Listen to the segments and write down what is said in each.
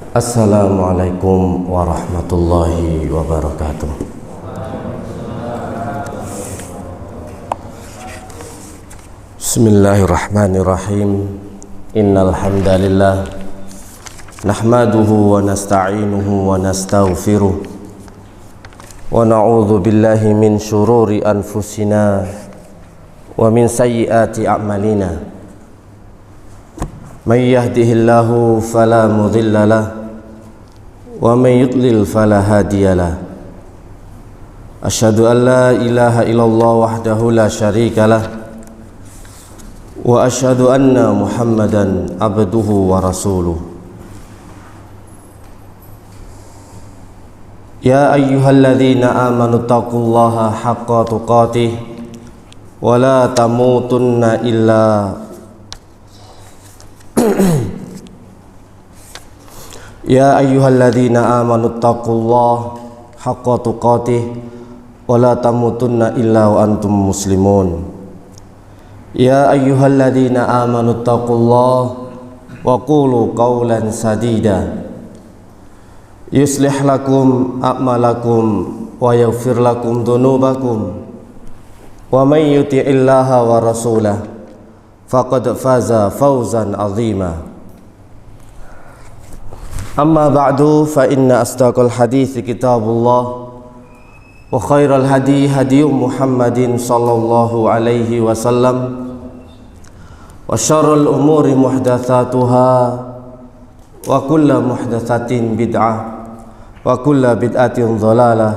Assalamualaikum warahmatullahi wabarakatuh. Bismillahirrahmanirrahim. Innal hamdalillah nahmaduhu wa nasta'inuhu wa nastaghfiruh wa na'udzu billahi min syururi anfusina wa min sayyiati a'malina. May yahdihillahu fala mudilla lahu wa may yudlil fala hadiyalah. Asyhadu an la ilaha illallah wahdahu la syarika lah wa asyhadu anna Muhammadan abduhu wa rasuluh. Ya ayyuhalladzina amanu taqullaha haqqa tuqatih wa la tamutunna illa Ya ayyuhalladzina amanu taqullaha haqqa tuqatih wa la tamutunna illa wa antum muslimun. Ya ayyuhalladzina amanu taqullaha wa qulu qawlan sadida yuslih lakum a'malakum wa yaghfir lakum dhunubakum wa may yuti'illaha wa rasulahu faqad faza fawzan 'azima. Amma ba'du fa inna asdaqal hadithi kitabullah wa khairal hadi hadi Muhammadin sallallahu alaihi wasallam wa syarrul umuri muhdatsatuha wa kullu muhdatsatin bid'ah wa kullu bid'atin dhalalah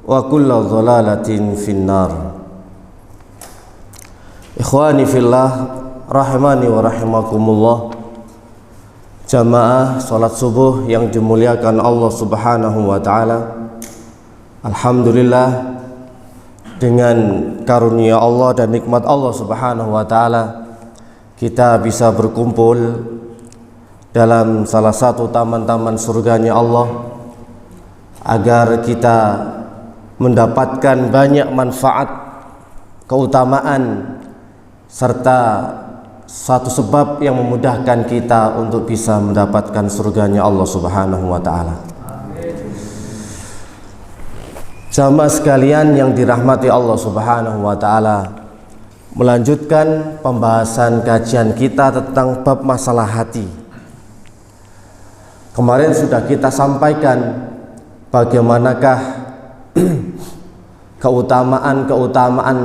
wa kullu dhalalatin finnar. Ikhwani fillah rahimani wa rahimakumullah. Jamaah salat subuh yang dimuliakan Allah Subhanahu wa taala. Alhamdulillah, dengan karunia Allah dan nikmat Allah Subhanahu wa taala kita bisa berkumpul dalam salah satu taman-taman surganya Allah agar kita mendapatkan banyak manfaat, keutamaan serta satu sebab yang memudahkan kita untuk bisa mendapatkan surganya Allah Subhanahu wa taala. Jamaah sekalian yang dirahmati Allah Subhanahu wa taala, melanjutkan pembahasan kajian kita tentang bab masalah hati. Kemarin sudah kita sampaikan bagaimanakah keutamaan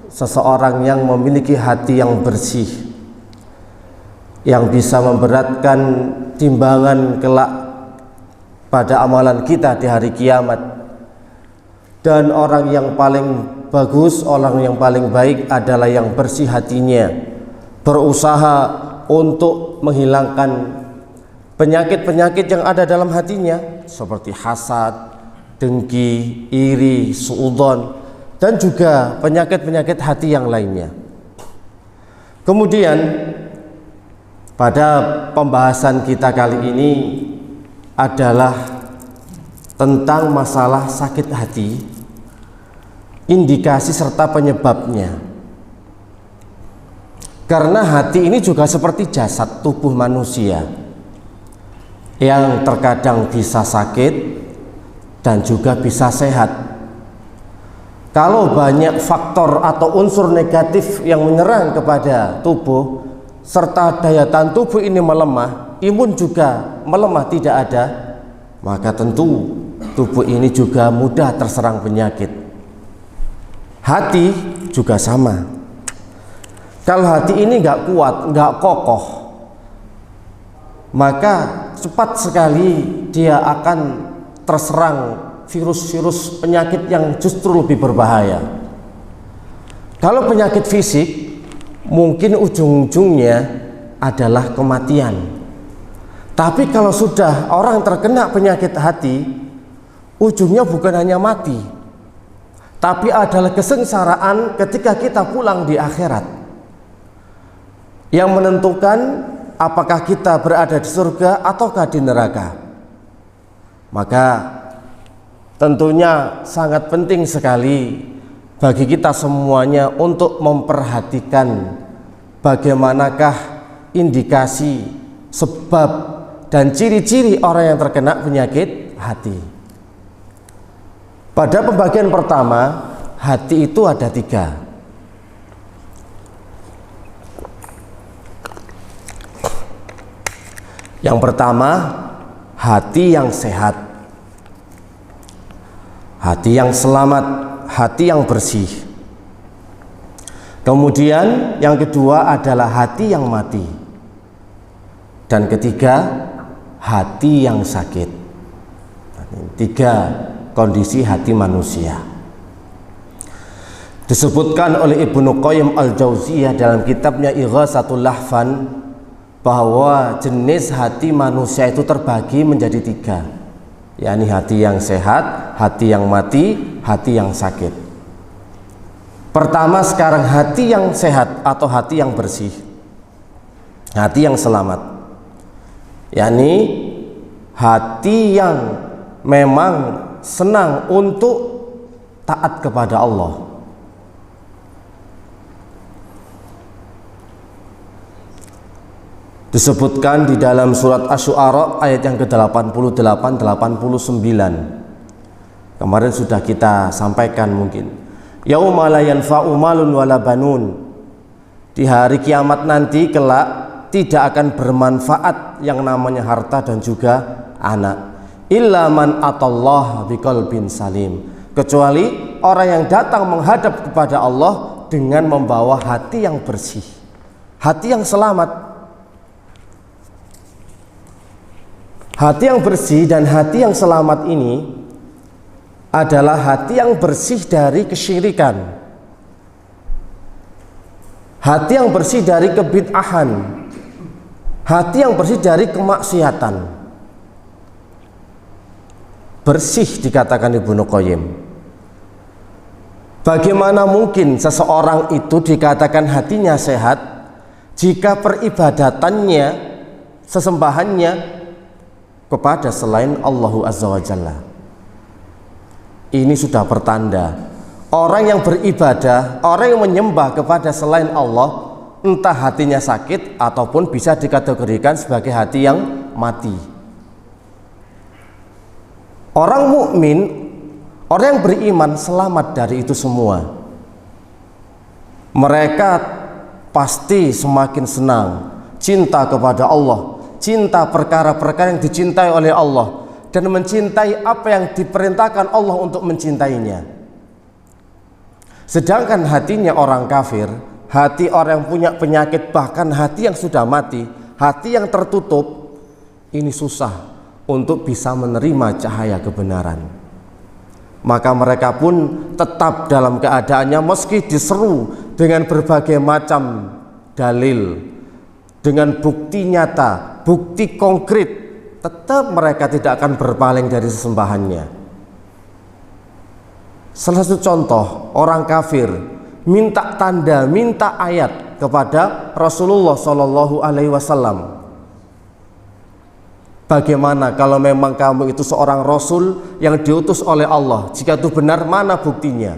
seseorang yang memiliki hati yang bersih, yang bisa memberatkan timbangan kelak pada amalan kita di hari kiamat. Dan orang yang paling bagus, orang yang paling baik adalah yang bersih hatinya, berusaha untuk menghilangkan penyakit-penyakit yang ada dalam hatinya seperti hasad, dengki, iri, suudzon, dan juga penyakit-penyakit hati yang lainnya. Kemudian pada pembahasan kita kali ini adalah tentang masalah sakit hati, indikasi serta penyebabnya. Karena hati ini juga seperti jasad tubuh manusia yang terkadang bisa sakit dan juga bisa sehat. Kalau banyak faktor atau unsur negatif yang menyerang kepada tubuh serta daya tahan tubuh ini melemah, imun juga melemah, tidak ada, maka tentu tubuh ini juga mudah terserang penyakit. Hati juga sama. Kalau hati ini nggak kuat, nggak kokoh, maka cepat sekali dia akan terserang virus-virus penyakit yang justru lebih berbahaya. Kalau penyakit fisik, mungkin ujung-ujungnya adalah kematian. Tapi kalau sudah orang terkena penyakit hati, ujungnya bukan hanya mati, tapi adalah kesengsaraan ketika kita pulang di akhirat, yang menentukan apakah kita berada di surga ataukah di neraka. Maka tentunya sangat penting sekali bagi kita semuanya untuk memperhatikan bagaimanakah indikasi, sebab dan ciri-ciri orang yang terkena penyakit hati. Pada pembagian pertama, hati itu ada 3. Yang pertama, hati yang sehat, hati yang selamat, hati yang bersih. Kemudian yang kedua adalah hati yang mati. Dan ketiga, hati yang sakit. 3 kondisi hati manusia. Disebutkan oleh Ibnu Qayyim al-Jauziyah dalam kitabnya Ighatsatul Lahfan bahwa jenis hati manusia itu terbagi menjadi 3, yakni hati yang sehat, hati yang mati, hati yang sakit. Pertama sekarang hati yang sehat atau hati yang bersih, hati yang selamat, yakni hati yang memang senang untuk taat kepada Allah. Disebutkan di dalam surat Asy-Syu'ara ayat yang ke-88 89. Kemarin sudah kita sampaikan mungkin. Yauma la yanfa'u malun wala banun. Di hari kiamat nanti kelak tidak akan bermanfaat yang namanya harta dan juga anak. Illa man atallaha biqalbin salim. Kecuali orang yang datang menghadap kepada Allah dengan membawa hati yang bersih, hati yang selamat. Hati yang bersih dan hati yang selamat ini adalah hati yang bersih dari kesyirikan, hati yang bersih dari kebid'ahan, hati yang bersih dari kemaksiatan. Bersih dikatakan Ibnu Qayyim. Bagaimana mungkin seseorang itu dikatakan hatinya sehat jika peribadatannya, sesembahannya kepada selain Allah Azza wa Jalla? Ini sudah pertanda orang yang beribadah, orang yang menyembah kepada selain Allah, entah hatinya sakit ataupun bisa dikategorikan sebagai hati yang mati. Orang mukmin, orang yang beriman selamat dari itu semua. Mereka pasti semakin senang, cinta kepada Allah, cinta perkara-perkara yang dicintai oleh Allah, dan mencintai apa yang diperintahkan Allah untuk mencintainya. Sedangkan hatinya orang kafir, hati orang yang punya penyakit, bahkan hati yang sudah mati, hati yang tertutup, ini susah untuk bisa menerima cahaya kebenaran. Maka mereka pun tetap dalam keadaannya meski diseru dengan berbagai macam dalil, dengan bukti nyata, bukti konkret, tetap mereka tidak akan berpaling dari sesembahannya. Salah satu contoh, orang kafir minta tanda, minta ayat kepada Rasulullah Shallallahu Alaihi Wasallam. Bagaimana kalau memang kamu itu seorang Rasul yang diutus oleh Allah? Jika itu benar, mana buktinya?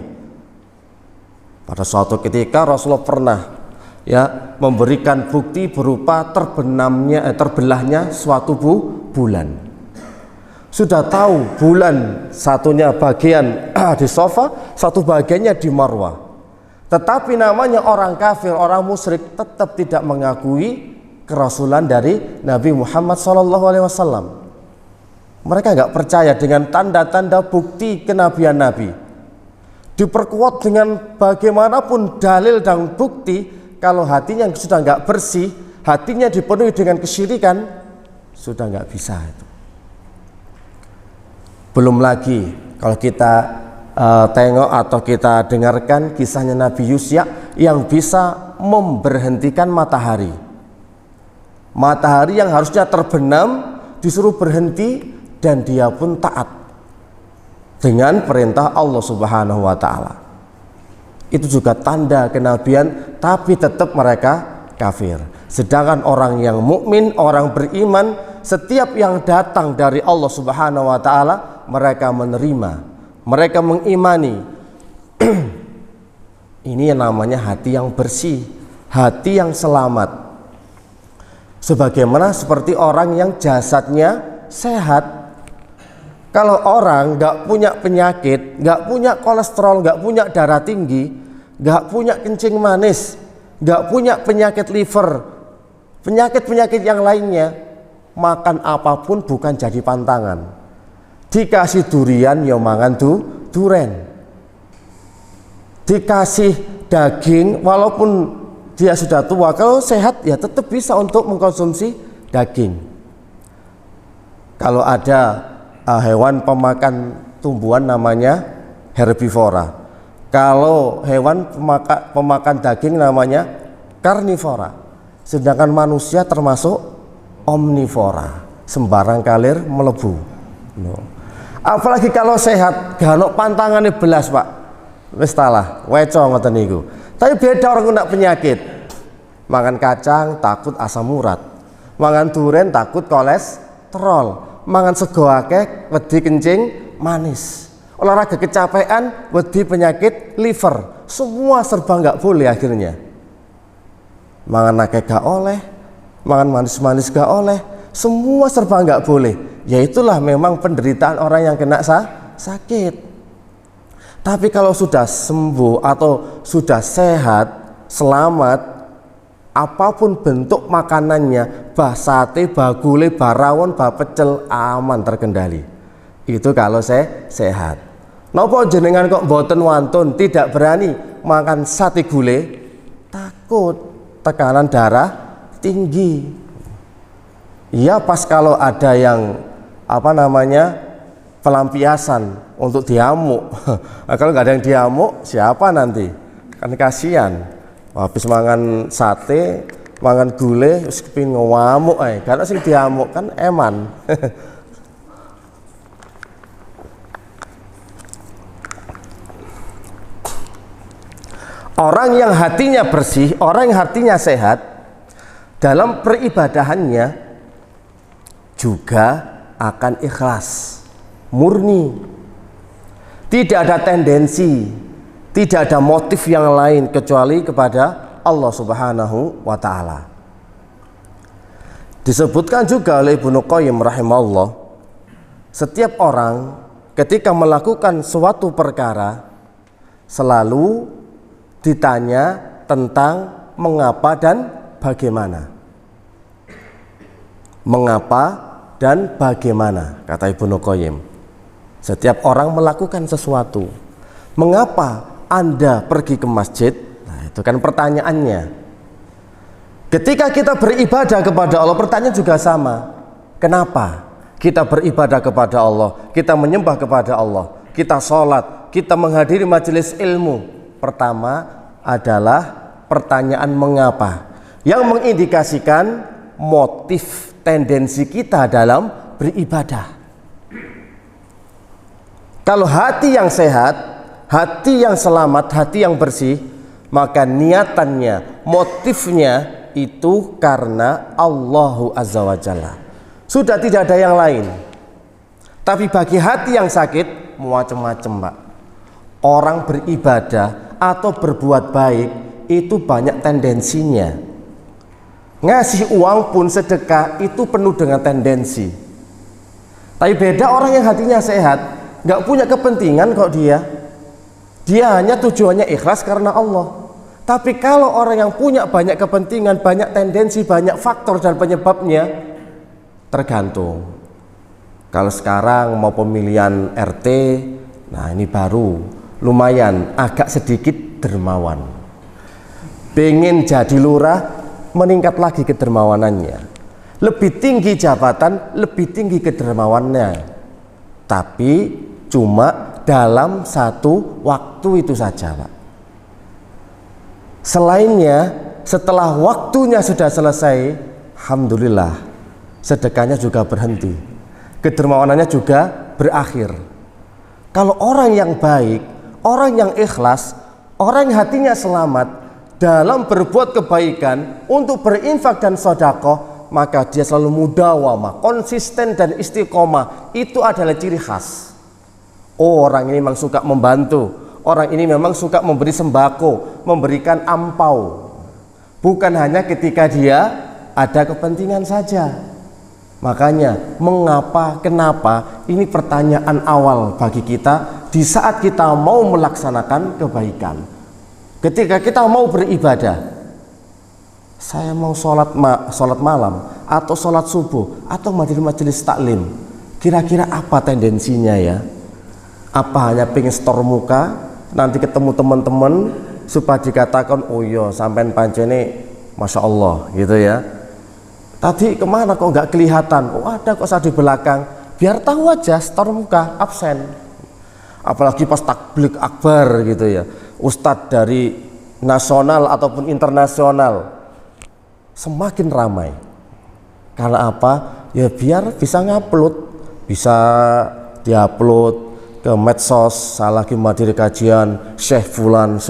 Pada suatu ketika Rasulullah pernah memberikan bukti berupa terbelahnya suatu bulan. Sudah tahu bulan satunya bagian di Safa, satu bagiannya di Marwah. Tetapi namanya orang kafir, orang musyrik tetap tidak mengakui kerasulan dari Nabi Muhammad SAW. Mereka nggak percaya dengan tanda-tanda bukti kenabian Nabi. Diperkuat dengan bagaimanapun dalil dan bukti, kalau hatinya sudah nggak bersih, hatinya dipenuhi dengan kesyirikan, sudah nggak bisa itu. Belum lagi kalau kita tengok atau kita dengarkan kisahnya Nabi Yusya yang bisa memberhentikan matahari. Matahari yang harusnya terbenam disuruh berhenti dan dia pun taat dengan perintah Allah Subhanahu wa taala. Itu juga tanda kenabian, tapi tetap mereka kafir. Sedangkan orang yang mukmin, orang beriman, setiap yang datang dari Allah Subhanahu wa taala mereka menerima, mereka mengimani. Ini yang namanya hati yang bersih, hati yang selamat. Sebagaimana seperti orang yang jasadnya sehat. Kalau orang nggak punya penyakit, nggak punya kolesterol, nggak punya darah tinggi, nggak punya kencing manis, nggak punya penyakit liver, penyakit-penyakit yang lainnya, makan apapun bukan jadi pantangan. Dikasih durian ya mangan duren, dikasih daging walaupun dia sudah tua, kalau sehat ya tetap bisa untuk mengkonsumsi daging. Kalau ada hewan pemakan tumbuhan namanya herbivora, kalau hewan pemakan daging namanya karnivora, sedangkan manusia termasuk omnivora, sembarang kalir melebu. Apalagi kalau sehat, gak ono pantangane belas Pak, wis talah weco ngoten niku. Tapi beda orang kena penyakit, makan kacang takut asam urat, mangan duren takut kolesterol, mangan sego akeh wedi kencing manis, olahraga kecapean wedi penyakit liver, semua serba nggak boleh akhirnya. Mangan akeh gak oleh, mangan manis-manis gak oleh, semua serba nggak boleh. Ya itulah memang penderitaan orang yang kena sakit. Tapi kalau sudah sembuh atau sudah sehat, selamat, apapun bentuk makanannya, bah sate, bah gulai, bah rawon, bah pecel, aman terkendali. Itu kalau saya sehat. Napa jenengan kok mboten wantun, tidak berani makan sate gulai? Takut tekanan darah tinggi. Iya, pas kalau ada yang pelampiasan untuk diamuk. Nah, kalau nggak ada yang diamuk, siapa nanti? Kan kasihan. Habis mangan sate, mangan gulai, terus kepin ngamuk, karena sing diamuk kan eman. Orang yang hatinya bersih, orang yang hatinya sehat, dalam peribadahannya juga akan ikhlas, murni, tidak ada tendensi, tidak ada motif yang lain kecuali kepada Allah Subhanahu wa Ta'ala. Disebutkan juga oleh Ibnu Qayyim rahimahullah, setiap orang ketika melakukan suatu perkara selalu ditanya tentang mengapa dan bagaimana. Mengapa dan bagaimana, kata Ibnu Qayyim. Setiap orang melakukan sesuatu, mengapa Anda pergi ke masjid? Nah, itu kan pertanyaannya. Ketika kita beribadah kepada Allah, pertanyaan juga sama. Kenapa kita beribadah kepada Allah? Kita menyembah kepada Allah, kita sholat, kita menghadiri majelis ilmu. Pertama adalah pertanyaan mengapa, yang mengindikasikan motif tendensi kita dalam beribadah. Kalau hati yang sehat, hati yang selamat, hati yang bersih, maka niatannya, motifnya itu karena Allahu Azza wa Jalla. Sudah tidak ada yang lain. Tapi bagi hati yang sakit, macam-macam Pak. Orang beribadah atau berbuat baik itu banyak tendensinya. Ngasih uang pun sedekah itu penuh dengan tendensi. Tapi beda orang yang hatinya sehat, nggak punya kepentingan kok dia hanya tujuannya ikhlas karena Allah. Tapi kalau orang yang punya banyak kepentingan, banyak tendensi, banyak faktor dan penyebabnya, tergantung. Kalau sekarang mau pemilihan RT, nah ini baru lumayan agak sedikit dermawan. Pengen jadi lurah, meningkat lagi kedermawanannya. Lebih tinggi jabatan, lebih tinggi kedermawanannya. Tapi cuma dalam satu waktu itu saja Pak. Selainnya, setelah waktunya sudah selesai, alhamdulillah, sedekahnya juga berhenti, kedermawanannya juga berakhir. Kalau orang yang baik, orang yang ikhlas, orang yang hatinya selamat dalam berbuat kebaikan, untuk berinfak dan sedekah, maka dia selalu mudawamah, konsisten dan istiqomah. Itu adalah ciri khas. Oh, orang ini memang suka membantu, orang ini memang suka memberi sembako, memberikan ampau. Bukan hanya ketika dia ada kepentingan saja. Makanya mengapa, kenapa, ini pertanyaan awal bagi kita di saat kita mau melaksanakan kebaikan. Ketika kita mau beribadah, saya mau sholat malam atau sholat subuh atau majelis taklim, kira-kira apa tendensinya ya? Apa hanya pengen store muka, nanti ketemu teman-teman supaya dikatakan, oh iya sampean pancene Masya Allah gitu ya. Tadi kemana kok nggak kelihatan? Oh ada kok saya di belakang. Biar tahu aja, store muka, absen. Apalagi pas takbir akbar gitu ya, ustadz dari nasional ataupun internasional semakin ramai. Karena apa? Ya biar bisa ngupload, bisa diupload ke medsos. Saya lagi menghadiri kajian Syekh Fulan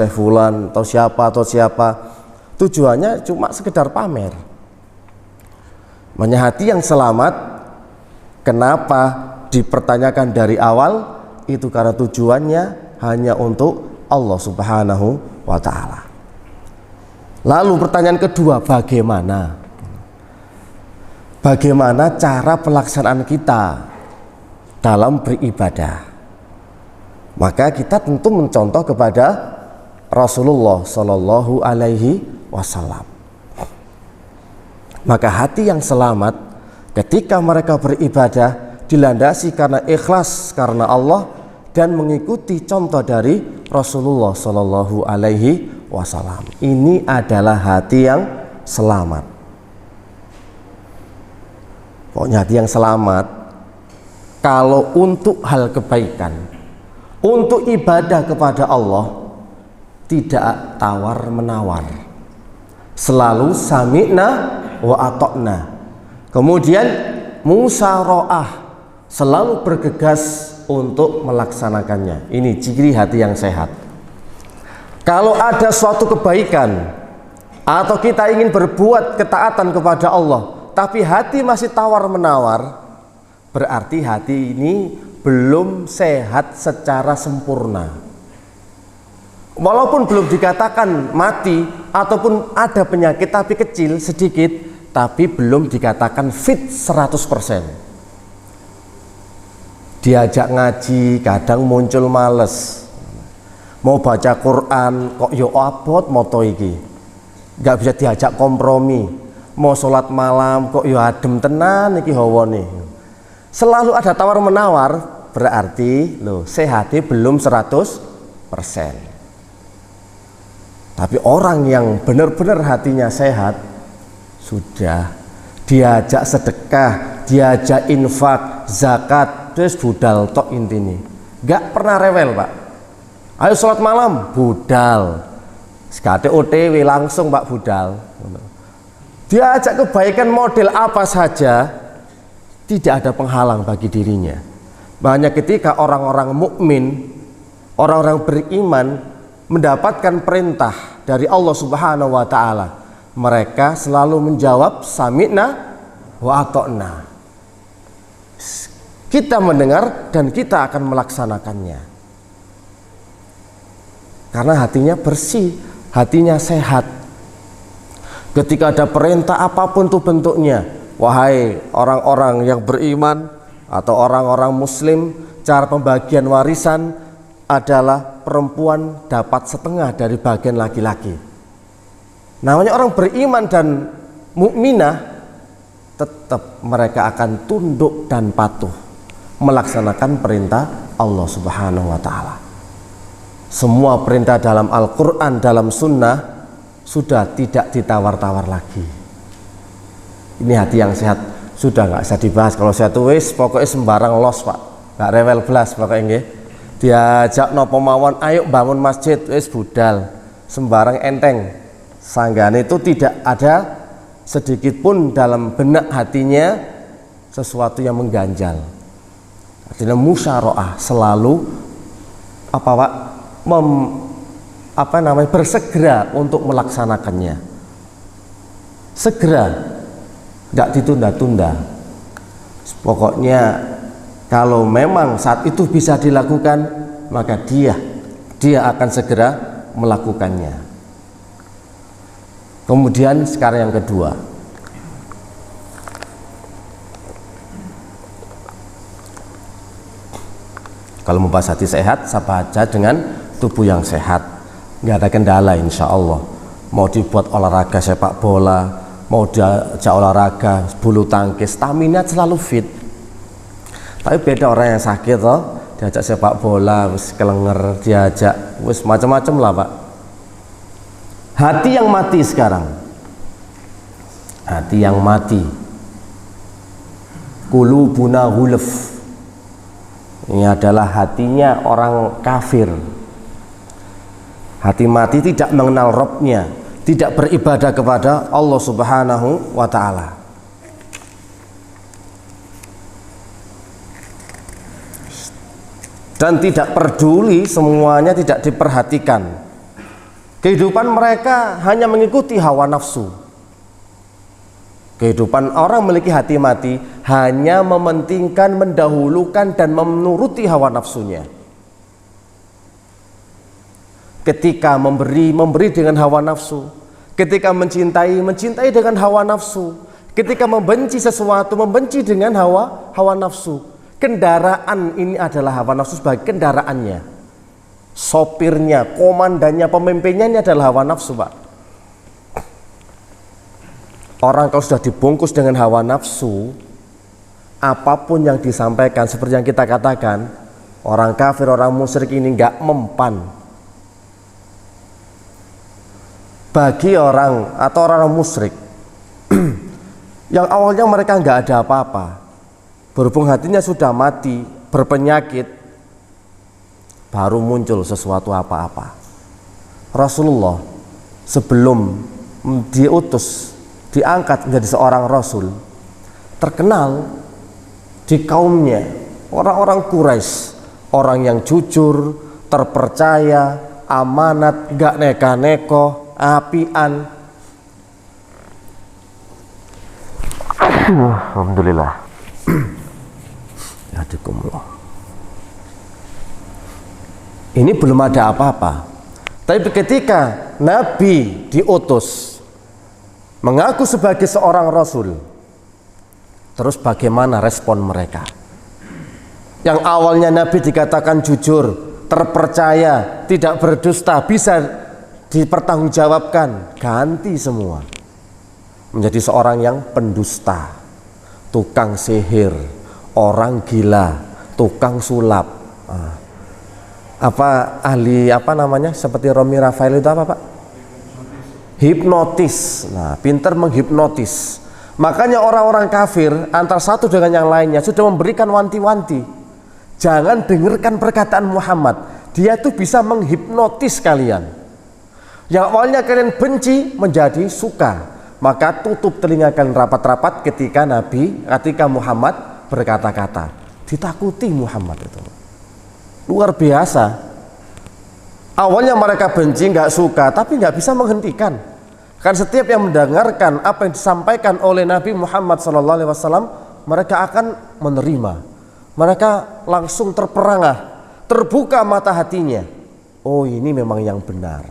atau siapa. Tujuannya cuma sekedar pamer. Makanya hati yang selamat, kenapa dipertanyakan dari awal? Itu karena tujuannya hanya untuk Allah Subhanahu wa ta'ala. Lalu pertanyaan kedua, bagaimana? Bagaimana cara pelaksanaan kita dalam beribadah? Maka kita tentu mencontoh kepada Rasulullah Shallallahu Alaihi Wasallam. Maka hati yang selamat ketika mereka beribadah dilandasi karena ikhlas karena Allah dan mengikuti contoh dari Rasulullah Shallallahu Alaihi Wasallam. Ini adalah hati yang selamat. Pokoknya hati yang selamat kalau untuk hal kebaikan, untuk ibadah kepada Allah, tidak tawar menawar, selalu sami'na wa ata'na. Kemudian musyaroah, selalu bergegas untuk melaksanakannya. Ini ciri hati yang sehat. Kalau ada suatu kebaikan atau kita ingin berbuat ketaatan kepada Allah, tapi hati masih tawar menawar, berarti hati ini belum sehat secara sempurna. Walaupun belum dikatakan mati ataupun ada penyakit tapi kecil sedikit, tapi belum dikatakan fit 100%. Diajak ngaji kadang muncul males, mau baca Quran kok yo abot moto iki, nggak bisa diajak kompromi, mau sholat malam kok yo adem tenan iki hawane. Selalu ada tawar menawar, berarti loh sehatnya belum 100%. Tapi orang yang benar-benar hatinya sehat, sudah diajak sedekah, diajak infak, zakat, terus budal tok intini. Gak pernah rewel pak. Ayo sholat malam, budal. Sekate OTW langsung pak budal. Diajak kebaikan model apa saja, tidak ada penghalang bagi dirinya. Banyak ketika orang-orang mukmin, orang-orang beriman mendapatkan perintah dari Allah Subhanahu wa ta'ala, mereka selalu menjawab sami'na wa ata'na. Kita mendengar dan kita akan melaksanakannya karena hatinya bersih, hatinya sehat. Ketika ada perintah apapun tuh bentuknya, wahai orang-orang yang beriman atau orang-orang muslim, cara pembagian warisan adalah perempuan dapat setengah dari bagian laki-laki. Namanya orang beriman dan mukminah, tetap mereka akan tunduk dan patuh melaksanakan perintah Allah Subhanahu wa ta'ala. Semua perintah dalam Al-Quran, dalam sunnah sudah tidak ditawar-tawar lagi. Ini hati yang sehat, sudah nggak usah dibahas. Kalau saya tulis pokoknya sembarang los pak, nggak rewel belas pokoknya nggih. Diajak nopo mawon, ayo bangun masjid, wis budal, sembarang enteng. Sanggane itu tidak ada sedikit pun dalam benak hatinya sesuatu yang mengganjal. Artinya musyaroah, selalu bersegera untuk melaksanakannya. Segera, tidak ditunda-tunda. Pokoknya kalau memang saat itu bisa dilakukan, maka dia akan segera melakukannya. Kemudian sekarang yang kedua, Kalau mau bahas hati sehat, saya baca dengan tubuh yang sehat, nggak ada kendala insya Allah. Mau dibuat olahraga sepak bola, mau diajak olahraga bulu tangkis, stamina selalu fit. Tapi beda orang yang sakit toh, diajak sepak bola, wis kelenger, diajak wis macam-macam lah Pak. Hati yang mati sekarang, hati yang mati, qulubuna ghulf. Ini adalah hatinya orang kafir. Hati mati tidak mengenal Rabb-nya, tidak beribadah kepada Allah Subhanahu wa ta'ala. Dan tidak peduli, semuanya tidak diperhatikan. Kehidupan mereka hanya mengikuti hawa nafsu. Kehidupan orang memiliki hati mati hanya mementingkan, mendahulukan dan menuruti hawa nafsunya. Ketika memberi dengan hawa nafsu. Ketika mencintai dengan hawa nafsu. Ketika membenci sesuatu, membenci dengan hawa nafsu. Kendaraan ini adalah hawa nafsu sebagai kendaraannya. Sopirnya, komandannya, pemimpinnya ini adalah hawa nafsu Pak. Orang kalau sudah dibungkus dengan hawa nafsu, apapun yang disampaikan seperti yang kita katakan, orang kafir, orang musyrik ini nggak mempan. Bagi orang atau orang musyrik yang awalnya mereka nggak ada apa-apa, berhubung hatinya sudah mati, berpenyakit, baru muncul sesuatu apa-apa. Rasulullah sebelum diutus, diangkat menjadi seorang rasul, terkenal di kaumnya orang-orang Quraisy, orang yang jujur, terpercaya, amanat, gak neka-neko, apian. Alhamdulillah. Ini belum ada apa-apa. Tapi ketika Nabi diutus, mengaku sebagai seorang rasul, terus bagaimana respon mereka? Yang awalnya Nabi dikatakan jujur, terpercaya, tidak berdusta, bisa dipertanggungjawabkan, ganti semua menjadi seorang yang pendusta, tukang sihir, orang gila, tukang sulap, seperti Romi Rafael itu apa Pak? Hipnotis. Nah, pintar menghipnotis. Makanya orang-orang kafir antara satu dengan yang lainnya sudah memberikan wanti-wanti, jangan dengarkan perkataan Muhammad, dia tuh bisa menghipnotis kalian. Yang awalnya kalian benci menjadi suka. Maka tutup telinga kalian rapat-rapat ketika Muhammad berkata-kata. Ditakuti Muhammad itu. Luar biasa. Awalnya mereka benci, nggak suka, tapi nggak bisa menghentikan. Kan setiap yang mendengarkan apa yang disampaikan oleh Nabi Muhammad SAW, mereka akan menerima. Mereka langsung terperangah, terbuka mata hatinya. Oh, ini memang yang benar.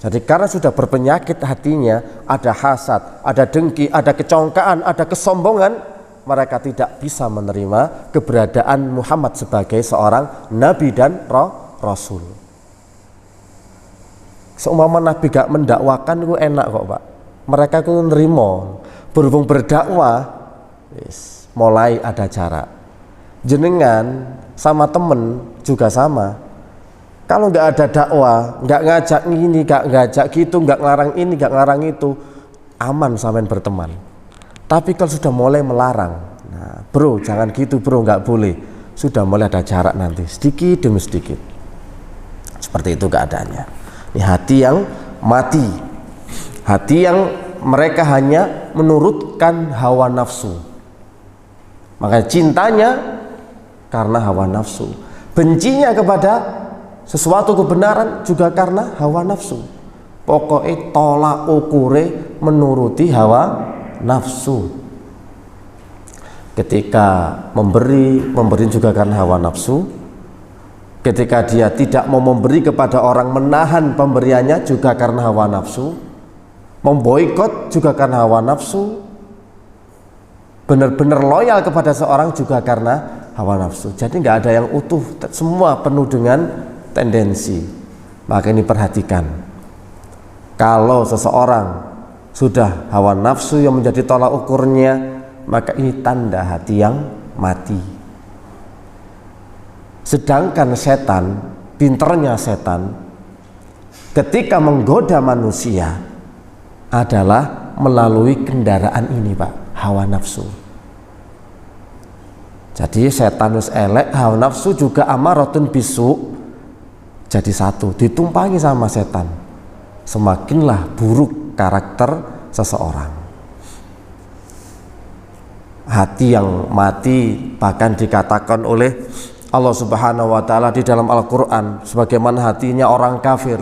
Jadi karena sudah berpenyakit hatinya, ada hasad, ada dengki, ada kecongkaan, ada kesombongan, mereka tidak bisa menerima keberadaan Muhammad sebagai seorang Nabi dan Rasul. Seumpama Nabi gak mendakwakan itu enak kok Pak. Mereka itu nerima. Berhubung berdakwah, mulai ada jarak. Jenengan sama temen juga sama. Kalau nggak ada dakwah, nggak ngajak ini, nggak ngajak gitu, nggak ngelarang ini, nggak ngelarang itu, aman sampean berteman. Tapi kalau sudah mulai melarang, nah, bro jangan gitu bro, nggak boleh, sudah mulai ada jarak nanti, sedikit demi sedikit. Seperti itu keadaannya. Ini hati yang mati, hati yang mereka hanya menurutkan hawa nafsu. Makanya cintanya karena hawa nafsu, bencinya kepada sesuatu kebenaran juga karena hawa nafsu. Pokoknya tolak ukure menuruti hawa nafsu. Ketika memberi juga karena hawa nafsu. Ketika dia tidak mau memberi kepada orang, menahan pemberiannya juga karena hawa nafsu. Memboikot juga karena hawa nafsu. Benar-benar loyal kepada seorang juga karena hawa nafsu. Jadi nggak ada yang utuh, semua penuh dengan tendensi. Maka ini perhatikan, kalau seseorang sudah hawa nafsu yang menjadi tolak ukurnya, maka ini tanda hati yang mati. Sedangkan setan, pinternya setan ketika menggoda manusia adalah melalui kendaraan ini, Pak, hawa nafsu. Jadi setan wis elek, hawa nafsu juga amaratun bisu, jadi satu, ditumpangi sama setan. Semakinlah buruk karakter seseorang. Hati yang mati bahkan dikatakan oleh Allah Subhanahu wa taala di dalam Al-Qur'an sebagaimana hatinya orang kafir.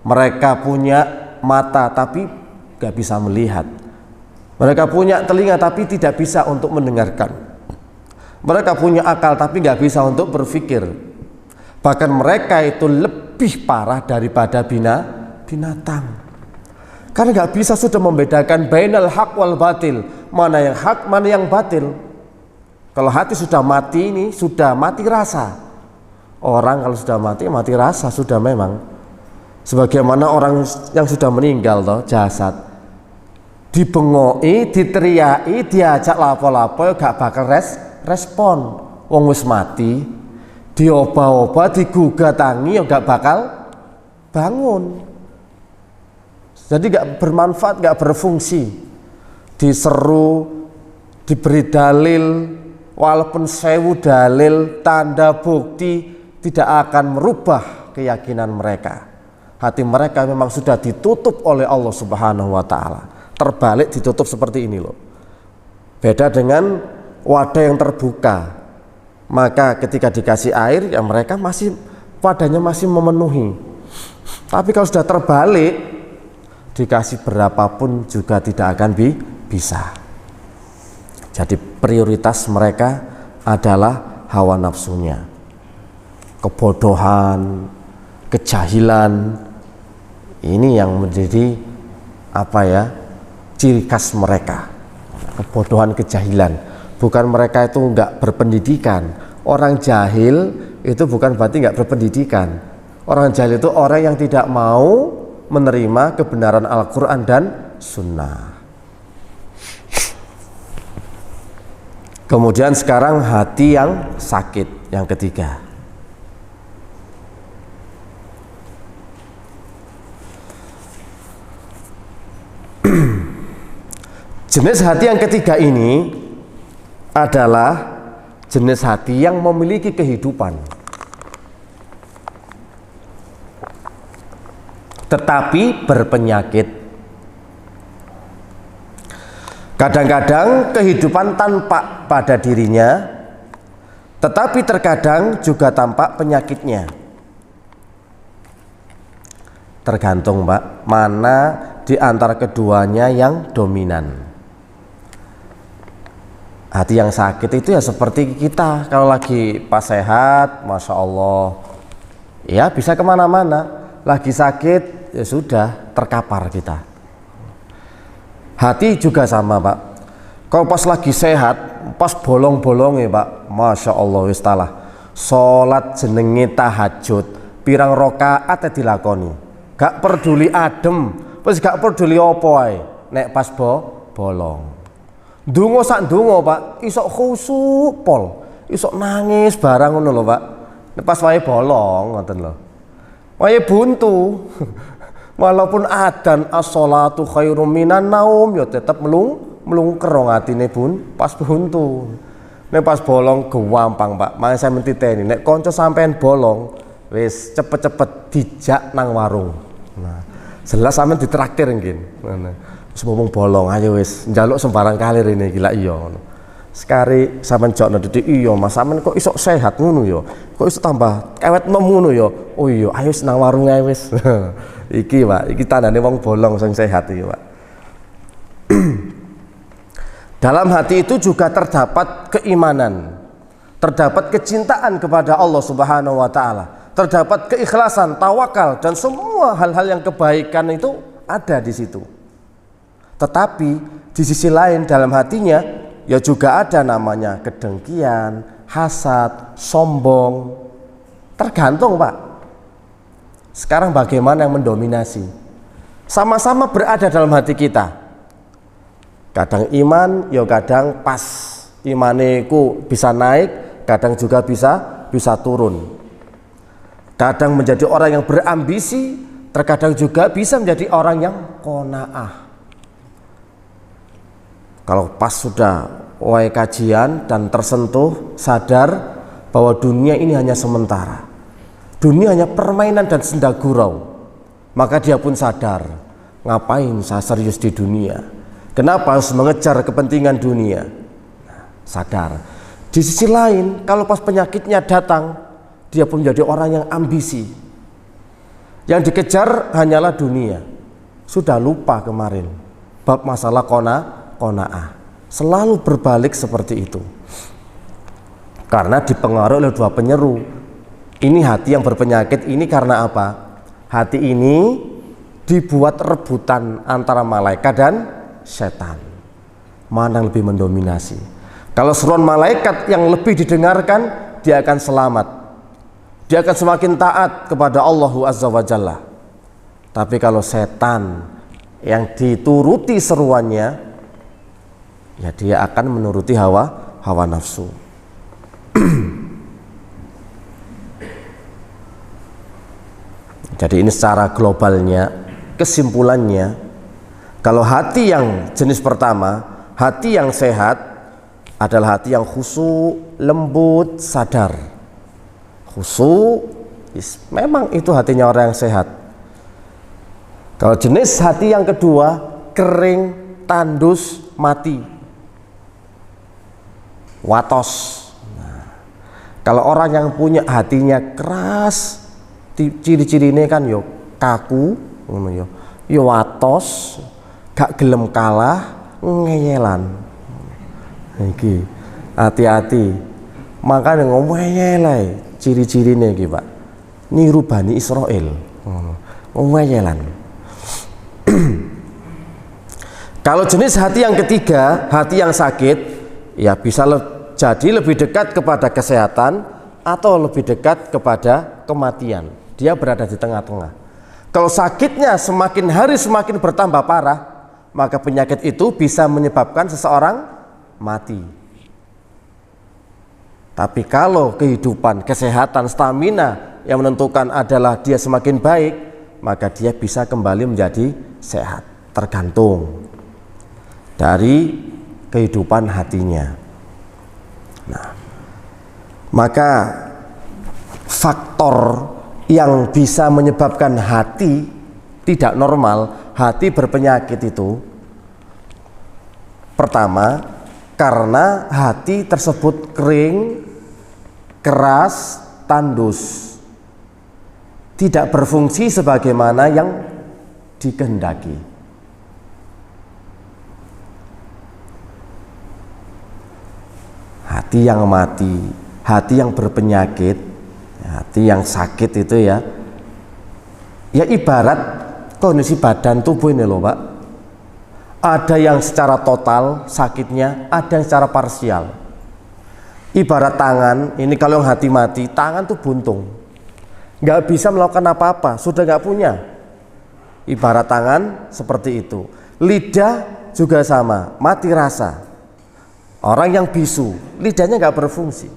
Mereka punya mata tapi gak bisa melihat. Mereka punya telinga tapi tidak bisa untuk mendengarkan. Mereka punya akal tapi gak bisa untuk berpikir. Bahkan mereka itu lebih parah daripada binatang. Karena gak bisa sudah membedakan bainal haq wal batil, mana yang hak, mana yang batil. Kalau hati sudah mati, ini sudah mati rasa. Orang kalau sudah mati, mati rasa sudah memang. Sebagaimana orang yang sudah meninggal toh, jasad dibengoi, diteriaki, diajak lapo-lapo gak bakal respon. Wong wis mati, dioba-oba, digugatangi gak bakal bangun. Jadi gak bermanfaat, gak berfungsi. Diseru, diberi dalil, walaupun 1000 dalil, tanda bukti tidak akan merubah keyakinan mereka. Hati mereka memang sudah ditutup oleh Allah Subhanahu wa taala. Terbalik ditutup seperti ini loh. Beda dengan wadah yang terbuka. Maka ketika dikasih air ya mereka masih wadahnya masih memenuhi. Tapi kalau sudah terbalik, dikasih berapapun juga tidak akan bisa. Jadi prioritas mereka adalah hawa nafsunya, kebodohan, kejahilan. Ini yang menjadi ciri khas mereka, kebodohan, kejahilan. Bukan mereka itu enggak berpendidikan. Orang jahil itu bukan berarti enggak berpendidikan. Orang jahil itu orang yang tidak mau menerima kebenaran Al-Quran dan Sunnah. Kemudian sekarang hati yang sakit, yang ketiga. Jenis hati yang ketiga ini adalah jenis hati yang memiliki kehidupan, tetapi berpenyakit. Kadang-kadang kehidupan tampak pada dirinya, tetapi terkadang juga tampak penyakitnya. Tergantung, Mbak, mana di antara keduanya yang dominan. Hati yang sakit itu ya seperti kita kalau lagi pas sehat, Masya Allah, ya bisa kemana-mana. Lagi sakit ya sudah terkapar kita. Hati juga sama, Pak. Kalau pas lagi sehat, pas bolong-bolong ya, Pak, Masya Allah wis talah. Sholat jenenge tahajud, pirang rokaat dilakoni. Gak peduli adem, wis gak peduli apa ae. Nek pas bolong. Dungo sak dungo, Pak, isok khusuk pol, isok nangis barang ngono lho, Pak. Pas wae bolong ngoten lho. Wae buntu. Walaupun adzan as-sholatu khairum minan naum ya tetep melungker wong atine pas buntu. Nek pas bolong gampang, Pak. Makanya saya mentiteni nek kanca sampean bolong, wis cepet-cepet dijak nang warung. Nah, jelas sampean ditraktir nggih. Ngono. Semomong bolong ayo wis njaluk sembarang kalir ini gila iya ngono. Sekari sampean jokno didik iya Mas sampean kok iso sehat ngono ya. Kok iso tambah kewet nom ngono ya. Oh iya ayo wis nang warung ae wis. Iki Pak, iki tandane wong bolong sing sehat iki Pak. Dalam hati itu juga terdapat keimanan, terdapat kecintaan kepada Allah Subhanahu wa taala, terdapat keikhlasan, tawakal dan semua hal-hal yang kebaikan itu ada di situ. Tetapi di sisi lain dalam hatinya ya juga ada namanya kedengkian, hasad, sombong. Tergantung Pak. Sekarang bagaimana yang mendominasi? Sama-sama berada dalam hati kita. Kadang iman, ya kadang pas. Imaneku bisa naik, kadang juga bisa turun. Kadang menjadi orang yang berambisi, terkadang juga bisa menjadi orang yang qanaah. Kalau pas sudah kajian dan tersentuh, sadar bahwa dunia ini hanya sementara. Dunia hanya permainan dan senda gurau. Maka dia pun sadar, ngapain saya serius di dunia? Kenapa harus mengejar kepentingan dunia? Sadar. Di sisi lain, kalau pas penyakitnya datang, dia pun menjadi orang yang ambisi. Yang dikejar hanyalah dunia. Sudah lupa kemarin bab masalah qanaah. Selalu berbalik seperti itu. Karena dipengaruhi oleh dua penyeru. Ini hati yang berpenyakit ini karena apa? Hati ini dibuat rebutan antara malaikat dan setan. Mana yang lebih mendominasi? Kalau seruan malaikat yang lebih didengarkan, dia akan selamat. Dia akan semakin taat kepada Allah Azza wa Jalla. Tapi kalau setan yang dituruti seruannya, ya dia akan menuruti hawa nafsu. Jadi ini secara globalnya, kesimpulannya, kalau hati yang jenis pertama, hati yang sehat adalah hati yang khusyuk, lembut, sadar. Khusyuk, memang itu hatinya orang yang sehat. Kalau jenis hati yang kedua, kering, tandus, mati, watos. Nah, kalau orang yang punya hatinya keras, ciri-ciri ini kan yo kaku, yo watos, gak gelem kalah, ngeyelan. Iki hati-hati. Makanya ngomel ciri-ciri ini Pak. Niru Bani Israel. Ngeyelan. Kalau jenis hati yang ketiga, hati yang sakit, ya bisa jadi lebih dekat kepada kesehatan atau lebih dekat kepada kematian. Dia berada di tengah-tengah. Kalau sakitnya semakin hari semakin bertambah parah, maka penyakit itu bisa menyebabkan seseorang mati. Tapi kalau kehidupan, kesehatan, stamina yang menentukan adalah dia semakin baik, maka dia bisa kembali menjadi sehat. Tergantung dari kehidupan hatinya. Nah, maka faktor yang bisa menyebabkan hati tidak normal, hati berpenyakit itu pertama, karena hati tersebut kering, keras, tandus, tidak berfungsi sebagaimana yang dikehendaki. Hati yang mati, hati yang berpenyakit, hati yang sakit itu ya ibarat kondisi badan tubuh ini loh Pak. Ada yang secara total sakitnya, ada yang secara parsial. Ibarat tangan, ini kalau yang hati mati, tangan tuh buntung, nggak bisa melakukan apa-apa, sudah nggak punya. Ibarat tangan seperti itu. Lidah juga sama, mati rasa. Orang yang bisu, lidahnya nggak berfungsi.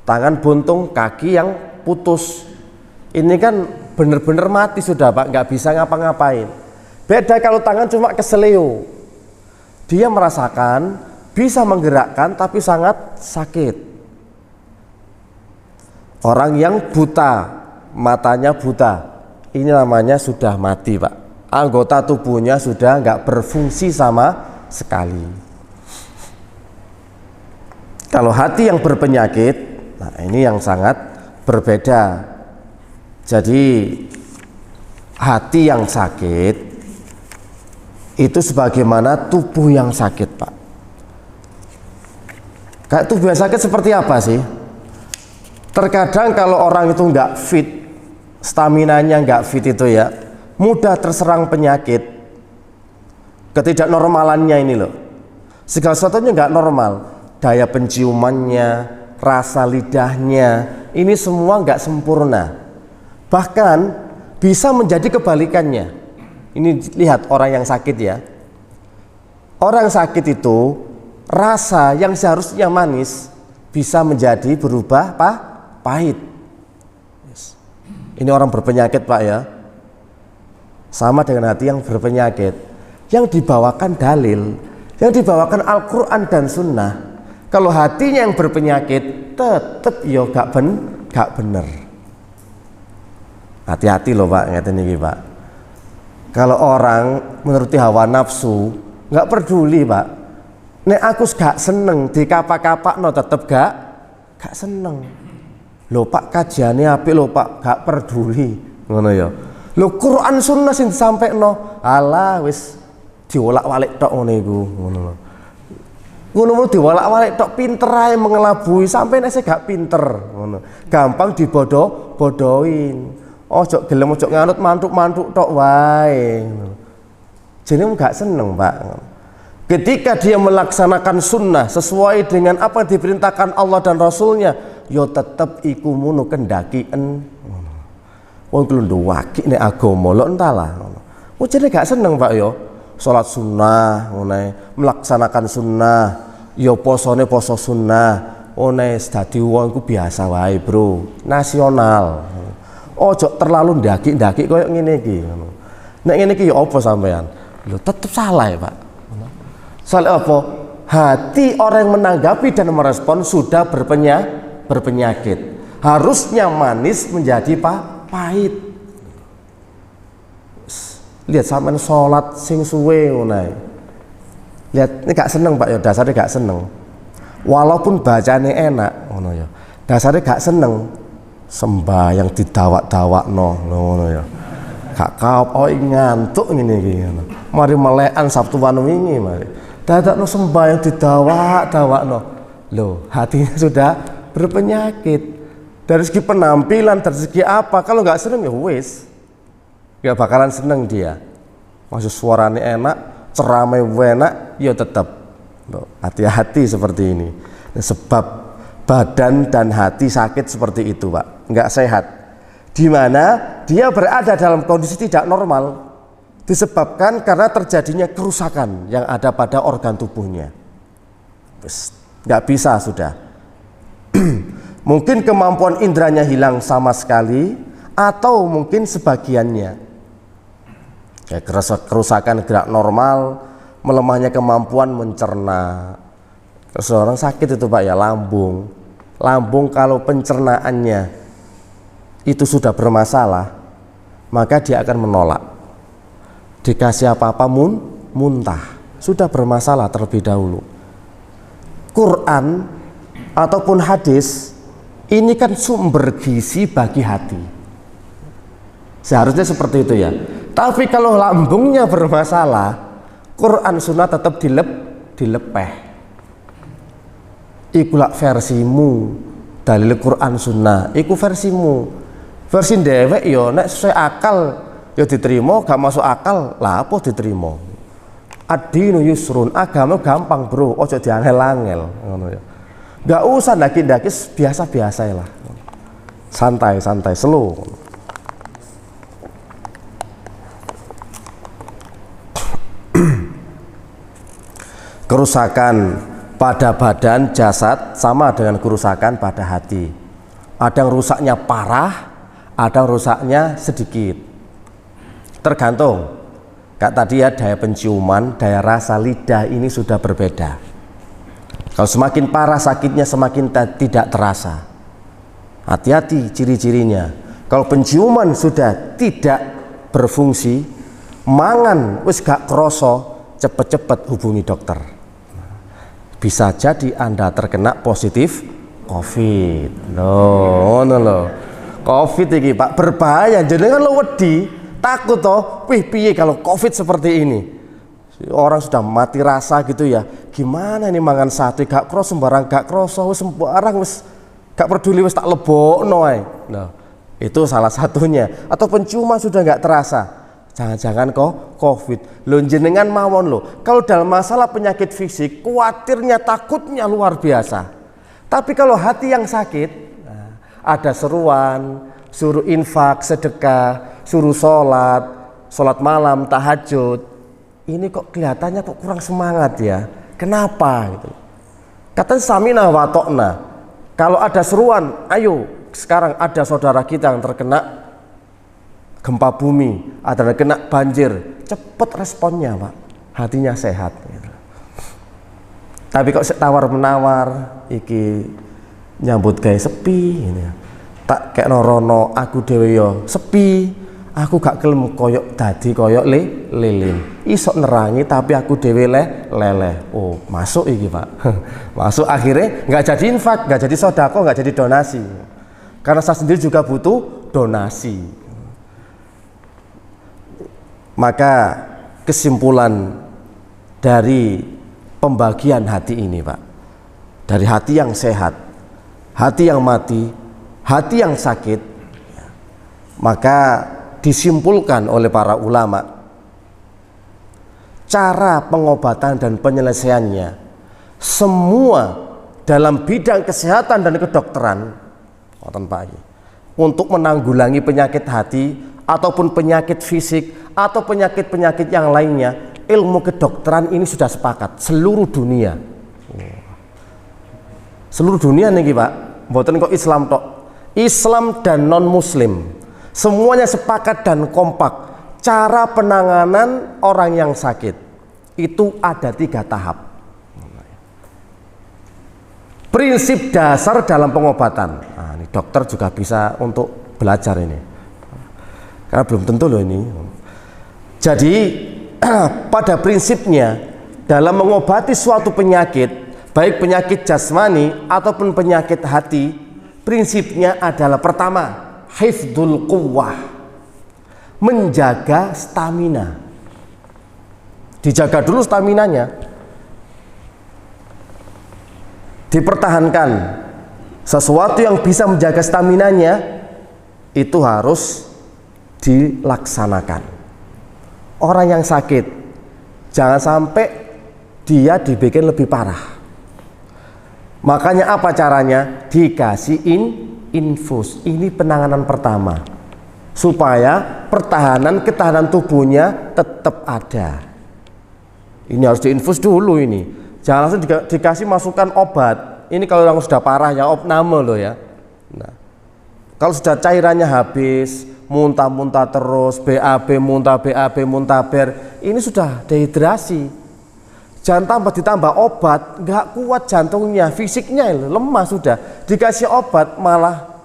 Tangan buntung, kaki yang putus. Ini kan benar-benar mati sudah Pak, nggak bisa ngapa-ngapain. Beda kalau tangan cuma keseleo, dia merasakan, bisa menggerakkan tapi sangat sakit. Orang yang buta, matanya buta, ini namanya sudah mati Pak. Anggota tubuhnya sudah nggak berfungsi sama sekali. Kalau hati yang berpenyakit, nah ini yang sangat berbeda. Jadi hati yang sakit itu sebagaimana tubuh yang sakit Pak. Kayak tubuh yang sakit seperti apa sih? Terkadang kalau orang itu nggak fit, staminanya nggak fit itu ya, mudah terserang penyakit. Ketidaknormalannya ini loh, segala sesuatunya nggak normal. daya penciumannya, rasa lidahnya, ini semua nggak sempurna. Bahkan bisa menjadi kebalikannya. Ini lihat orang yang sakit ya. Orang sakit itu rasa yang seharusnya manis bisa menjadi berubah pahit. Ini orang berpenyakit Pak ya. Sama dengan hati yang berpenyakit. Yang dibawakan dalil, yang dibawakan Al-Quran dan Sunnah. Kalau hatinya yang berpenyakit, tetap ya gak bener. Hati-hati loh Pak, ngeten iki Pak. Kalau orang menuruti hawa nafsu, gak peduli Pak. Nek aku gak seneng di kapak-kapak no tetep gak seneng. Loh Pak, kajiannya apik loh Pak, gak peduli. Ngono ya. Loh Quran Sunnah sing disampaikno, alah wis diwolak-walik tok ngene iku, ngono lho. Ngono diwolak-walik tok, pinter ae mengelabui sampai nek gak pinter, ngono. Gampang dibodoh-bodohin. Ojo gelem ojo nganut mantuk-mantuk tok wae. Jenenge gak seneng, Pak. Ketika dia melaksanakan sunnah sesuai dengan apa yang diperintahkan Allah dan Rasulnya, yo tetep iku munu kendakien. Wong kuwi lho waki nek agama lho entahlah. Oh jenenge gak seneng, Pak yo. Salat sunnah, ngene, melaksanakan sunnah, yo posone poso sunnah, one dadi wong iku biasa wae, Bro. Nasional. Ojo terlalu ndaki-ndaki koyo ngene iki. Nek ngene iki yo apa sampean? Lho tetep salah ya, Pak. Salah apa? Hati orang yang menanggapi dan merespon sudah berpenyakit. Harusnya manis menjadi pahit. Lihat sampean sholat sing suwe ngono. Lihat ini gak seneng Pak ya, dasarnya gak seneng. Walaupun bacane enak ngono ya. Dasarnya gak seneng. Sembahyang didawak-dawakno ngono ya. Gak kapok ngantuk ngene iki ngono. Mari melekan Sabtu wingi mari. Dadakno sembahyang didawak-dawakno. Loh, hatinya sudah berpenyakit. Dari segi penampilan, dari segi apa, kalau nggak seneng ya wis, nggak bakalan seneng dia. Maksud suaranya enak, ceramah enak, ya tetap hati-hati seperti ini. Sebab badan dan hati sakit seperti itu Pak, nggak sehat. Di mana dia berada dalam kondisi tidak normal, disebabkan karena terjadinya kerusakan yang ada pada organ tubuhnya. Nggak bisa sudah. Mungkin kemampuan indranya hilang sama sekali, atau mungkin sebagiannya. Ya, kerusakan gerak normal, melemahnya kemampuan mencerna. Seorang sakit itu Pak ya, lambung. Lambung kalau pencernaannya itu sudah bermasalah, maka dia akan menolak. Dikasih apa-apa muntah. Sudah bermasalah terlebih dahulu. Quran ataupun hadis ini kan sumber gizi bagi hati. Seharusnya seperti itu ya. Tapi kalau lambungnya bermasalah, Quran Sunnah tetap dilepeh. Iku lak versimu, dalil Quran Sunnah. Iku versimu. Versi dewek yo nek sesuai akal yo diterima, gak masuk akal lah apa diterima. Ad-dinu yusrun, agama gampang Bro, ojo diangel-angel ngono ya. Gak usah daki-daki, biasa-biasa lah. Santai-santai, slow. Kerusakan pada badan jasad sama dengan kerusakan pada hati. Ada yang rusaknya parah, ada yang rusaknya sedikit. Tergantung. Kak tadi ya, daya penciuman, daya rasa lidah ini sudah berbeda. Kalau semakin parah sakitnya semakin tidak terasa. Hati-hati ciri-cirinya. Kalau penciuman sudah tidak berfungsi, mangan wis gak kroso, cepet-cepet hubungi dokter. Bisa jadi Anda terkena positif COVID. No. COVID iki Pak berbahaya. Jenengan lo wedi, takut toh. Wih piye kalau COVID seperti ini? Orang sudah mati rasa gitu ya. Gimana ini mangan sate gak kroso sembarang gak kroso wis sembarang wis gak peduli wis tak lebokno ae. Nah, itu salah satunya. Atau penciuman sudah gak terasa. Jangan-jangan kok COVID. Lho jenengan mawon lho. Kalau dalam masalah penyakit fisik, khawatirnya, takutnya luar biasa. Tapi kalau hati yang sakit, ada seruan, suruh infak, sedekah, suruh sholat malam, tahajud. Ini kok kelihatannya kok kurang semangat ya. Kenapa gitu? Kata samina wa ta'na. Kalau ada seruan, ayo sekarang ada saudara kita yang terkena gempa bumi, ada yang kena banjir, cepet responnya Pak, hatinya sehat gitu. Tapi kok tawar menawar, iki nyambut gawe sepi ini. Tak kayak norono aku dhewe yo sepi, aku gak gelem koyok dadi koyok lilin. Isok nerangi tapi aku dhewe leleh. Oh, masuk iki Pak. Masuk akhirnya nggak jadi infak, nggak jadi sodako, nggak jadi donasi. Karena saya sendiri juga butuh donasi. Maka kesimpulan dari pembagian hati ini Pak, dari hati yang sehat, hati yang mati, hati yang sakit, maka disimpulkan oleh para ulama cara pengobatan dan penyelesaiannya semua dalam bidang kesehatan dan kedokteran untuk menanggulangi penyakit hati ataupun penyakit fisik atau penyakit-penyakit yang lainnya. Ilmu kedokteran ini sudah sepakat seluruh dunia. Seluruh dunia nih Pak, mboten kok Islam tok. Islam dan non muslim semuanya sepakat dan kompak. Cara penanganan orang yang sakit itu ada 3 tahap. Prinsip dasar dalam pengobatan. Nah, ini dokter juga bisa untuk belajar ini. Karena belum tentu loh ini. Jadi pada prinsipnya dalam mengobati suatu penyakit, baik penyakit jasmani ataupun penyakit hati, prinsipnya adalah pertama, hifdzul quwwah, menjaga stamina. Dijaga dulu staminanya, dipertahankan. Sesuatu yang bisa menjaga staminanya itu harus dilaksanakan. Orang yang sakit jangan sampai dia dibikin lebih parah. Makanya apa caranya? Dikasih infus. Ini penanganan pertama supaya ketahanan tubuhnya tetap ada. Ini harus diinfus dulu ini. Jangan langsung dikasih masukan obat. Ini kalau yang sudah parah ya opname loh ya. Nah, kalau sudah cairannya habis, muntah-muntah terus, BAB muntah ber, ini sudah dehidrasi. Jangan ditambah obat, nggak kuat jantungnya, fisiknya lemah sudah. Dikasih obat malah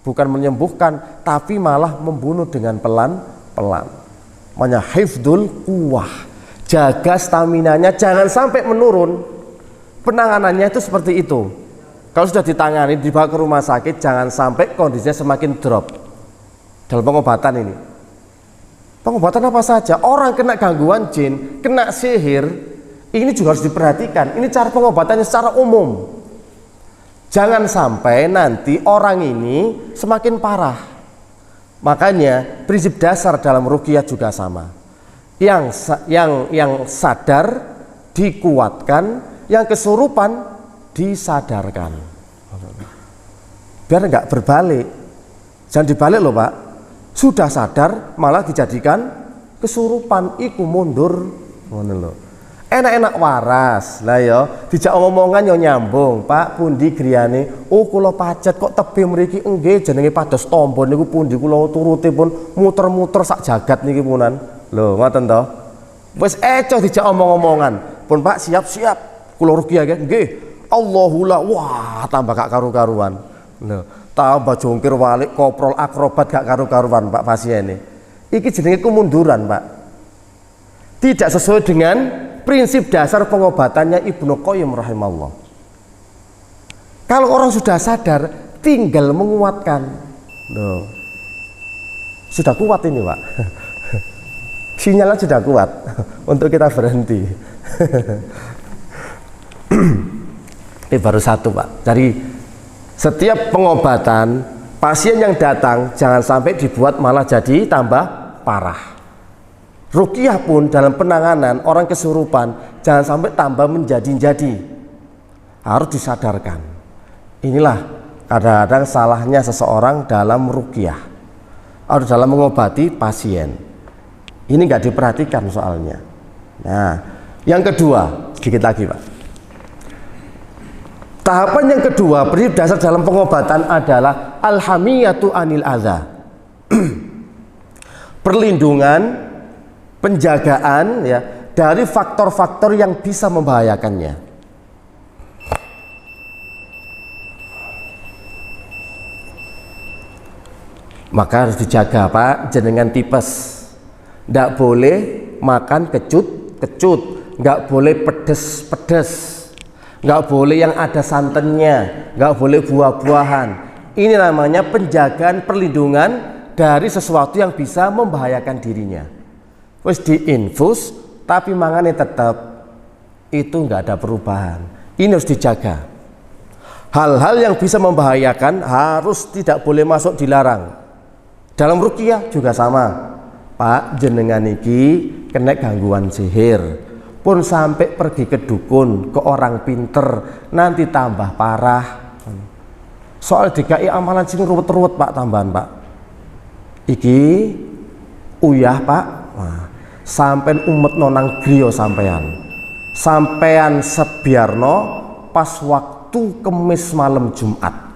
bukan menyembuhkan, tapi malah membunuh dengan pelan-pelan. Makanya hifdzul quwwah, jaga staminanya jangan sampai menurun. Penanganannya itu seperti itu. Kalau sudah ditangani, dibawa ke rumah sakit, jangan sampai kondisinya semakin drop. Dalam pengobatan ini, pengobatan apa saja, orang kena gangguan jin, kena sihir, ini juga harus diperhatikan. Ini cara pengobatannya secara umum. Jangan sampai nanti orang ini semakin parah. Makanya prinsip dasar dalam ruqyah juga sama. Yang sadar dikuatkan, yang kesurupan disadarkan. Biar enggak berbalik. Jangan dibalik loh Pak. Sudah sadar malah dijadikan kesurupan, iku mundur. Ngono lho. Enak-enak waras lah ya, dijak omongan yo nyambung. Pak pundi griyane? Oh kula pacet kok tebih mriki nggih jenenge pados tombo niku pundi kula turuti pun muter-muter sak jagat niki punan. Lho ngoten to. Wis eco dijak omong-omongan. Pun Pak siap-siap kula ruqyah nggih. Allahullah, wah tambah gak karu-karuan. Lho, tambah jongkir walik koprol akrobat gak karu-karuan Pak pasien ini. Iki jenenge kemunduran Pak. Tidak sesuai dengan prinsip dasar pengobatannya Ibnu Qayyim rahimahullah. Kalau orang sudah sadar, tinggal menguatkan. Loh, sudah kuat ini Pak. Sinyalnya sudah kuat untuk kita berhenti. Ini baru satu Pak. Jadi setiap pengobatan pasien yang datang jangan sampai dibuat malah jadi tambah parah. Ruqyah pun dalam penanganan orang kesurupan jangan sampai tambah menjadi-jadi, harus disadarkan. Inilah kadang-kadang salahnya seseorang dalam ruqyah atau dalam mengobati pasien. Ini nggak diperhatikan soalnya. Nah, yang kedua, sedikit lagi Pak. Tahapan yang kedua, prinsip dasar dalam pengobatan adalah alhamiyatu anil adza. Perlindungan, penjagaan ya dari faktor-faktor yang bisa membahayakannya. Maka harus dijaga Pak, jenengan tipes. Nggak boleh makan kecut-kecut, nggak boleh pedes-pedes, nggak boleh yang ada santannya, nggak boleh buah-buahan. Ini namanya penjagaan perlindungan dari sesuatu yang bisa membahayakan dirinya. Wis diinfus tapi mangannya tetap, itu nggak ada perubahan. Ini harus dijaga. Hal-hal yang bisa membahayakan harus tidak boleh masuk, dilarang. Dalam ruqyah juga sama. Pak, jenengan iki kena gangguan sihir, pun sampai pergi ke dukun, ke orang pinter, nanti tambah parah. Soal DKI amalan sing ruwet-ruwet Pak, tambahan Pak. Iki uyah Pak. Nah, sampean umet nonang griya sampean sebiarno pas waktu Kemis malam Jumat.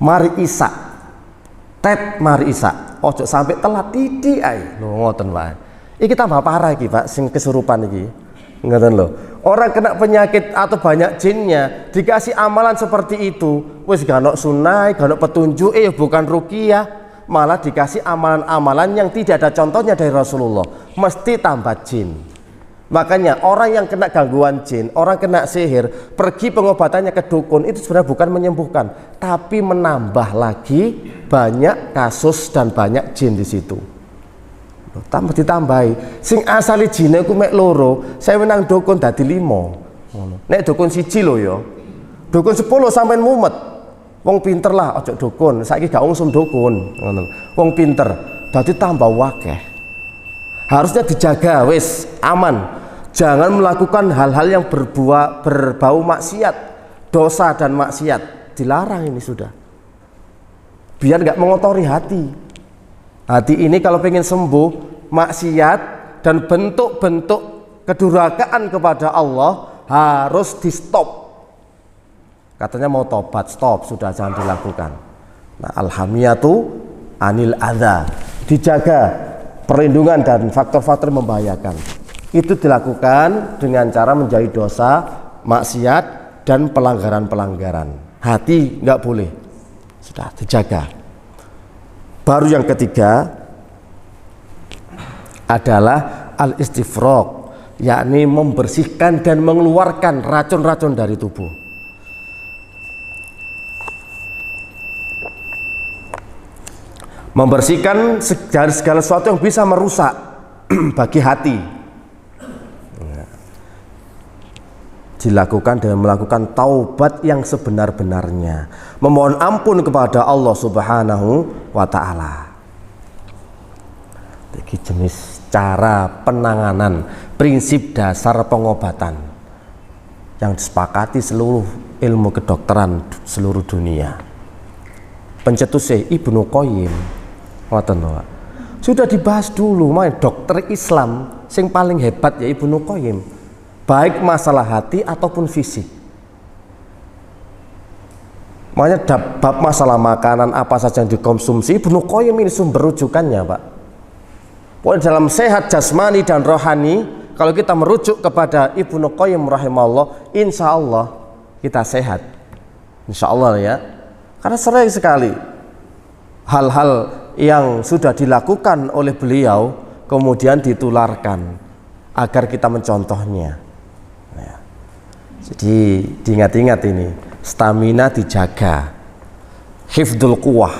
Mari Isa. Mari Isa. Ojo sampai telat titik ae. Lho ngoten Pak. Iki tambah parah iki Pak sing kesurupan iki. Ngoten lho. Orang kena penyakit atau banyak jinnya dikasih amalan seperti itu, wis gak ono sunai, gak ono petunjuk, bukan ruqyah, malah dikasih amalan-amalan yang tidak ada contohnya dari Rasulullah, mesti tambah jin. Makanya orang yang kena gangguan jin, orang kena sihir, pergi pengobatannya ke dukun, itu sebenarnya bukan menyembuhkan, tapi menambah lagi banyak kasus dan banyak jin di situ. Tambah ditambahi, sing asali jine ku mek loro, saya menang dukun dadi 5. Nek dukun siji lho ya. Dukun 10 sampean mumet. Wong pinter lah, ojo dukun. Saiki gak ungsum dukun, ngono. Wong pinter, dadi tambah wakeh. Harusnya dijaga, wis aman. Jangan melakukan hal-hal yang berbau maksiat, dosa dan maksiat. Dilarang ini sudah. Biar nggak mengotori hati. Hati ini kalau pengen sembuh, maksiat dan bentuk-bentuk kedurhakaan kepada Allah harus di stop. Katanya mau tobat, stop, sudah jangan dilakukan. Nah, alhamiyatu anil adza, dijaga perlindungan dan faktor-faktor membahayakan. Itu dilakukan dengan cara menjauhi dosa, maksiat dan pelanggaran-pelanggaran. Hati nggak boleh, sudah dijaga. Baru yang ketiga adalah al-istifraq, yakni membersihkan dan mengeluarkan racun-racun dari tubuh. Membersihkan dari segala sesuatu yang bisa merusak bagi hati. Dilakukan dengan melakukan taubat yang sebenar-benarnya, memohon ampun kepada Allah Subhanahu wa ta'ala. Ini jenis cara penanganan, prinsip dasar pengobatan yang disepakati seluruh ilmu kedokteran seluruh dunia. Pencetusnya Ibnu Qayyim sudah dibahas dulu, main dokter Islam yang paling hebat ya Ibnu Qayyim, baik masalah hati ataupun fisik. Makanya bab masalah makanan apa saja yang dikonsumsi, Ibnu Qayyim ini sumber rujukannya Pak. Pokoknya dalam sehat jasmani dan rohani, kalau kita merujuk kepada Ibnu Qayyim rahimahullah, insya Allah kita sehat, insya Allah ya. Karena sering sekali hal-hal yang sudah dilakukan oleh beliau kemudian ditularkan agar kita mencontohnya. Jadi diingat-ingat ini, stamina dijaga, hifdzul quwah.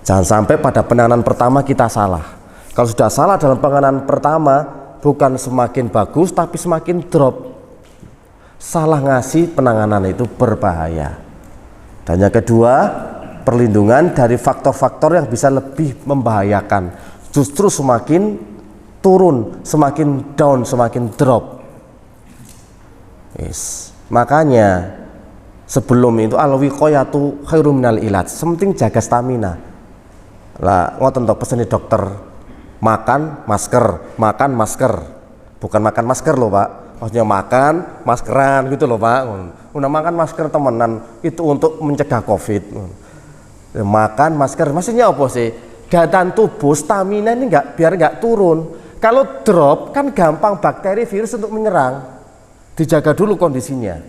Jangan sampai pada penanganan pertama kita salah. Kalau sudah salah dalam penanganan pertama, bukan semakin bagus tapi semakin drop. Salah ngasih penanganan itu berbahaya. Dan yang kedua, perlindungan dari faktor-faktor yang bisa lebih membahayakan. Justru semakin turun, semakin down, semakin drop. Yes. Makanya sebelum itu al-wiqayatu khairum minal ilaj. Penting jaga stamina. Lah ngoten to pesene dokter, makan masker. Bukan makan masker loh, Pak. Maksudnya makan maskeran gitu loh, Pak. Udah makan masker temenan itu untuk mencegah Covid. Makan masker maksudnya apa sih? Daya tubuh stamina ini biar nggak turun. Kalau drop kan gampang bakteri virus untuk menyerang. Dijaga dulu kondisinya.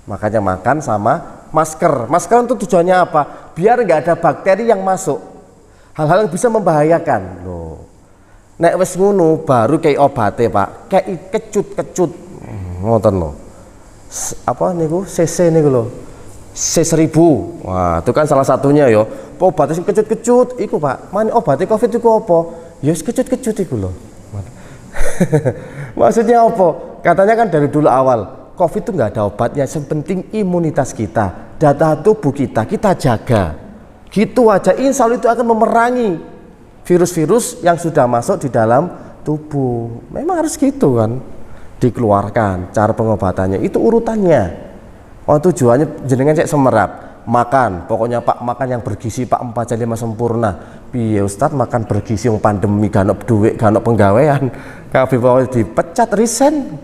Makanya makan sama masker. Masker untuk tujuannya apa? Biar nggak ada bakteri yang masuk. Hal-hal yang bisa membahayakan. Loh. Nek wis ngono baru kayak obatnya, Pak. Kayak kecut. Ngoten lho. Apa niku? CC niku lho. C1000. Wah, itu kan salah satunya ya. Obatnya sing kecut-kecut iku, Pak. Mana obatnya Covid iku apa? Ya kecut-kecut iku lho. Maksudnya apa? Katanya kan dari dulu awal Covid itu nggak ada obatnya, yang penting imunitas kita, daya tubuh kita jaga. Gitu aja, insya Allah itu akan memerangi virus-virus yang sudah masuk di dalam tubuh. Memang harus gitu kan, dikeluarkan. Cara pengobatannya itu urutannya. Oh tujuannya jenengan cek semerap, makan. Pokoknya Pak makan yang bergizi Pak 4 jam 5 sempurna. Piye Ustadz makan bergizi yang pandemi gak ono duit, gak ono penggawean. Kabeh wae dipecat resign.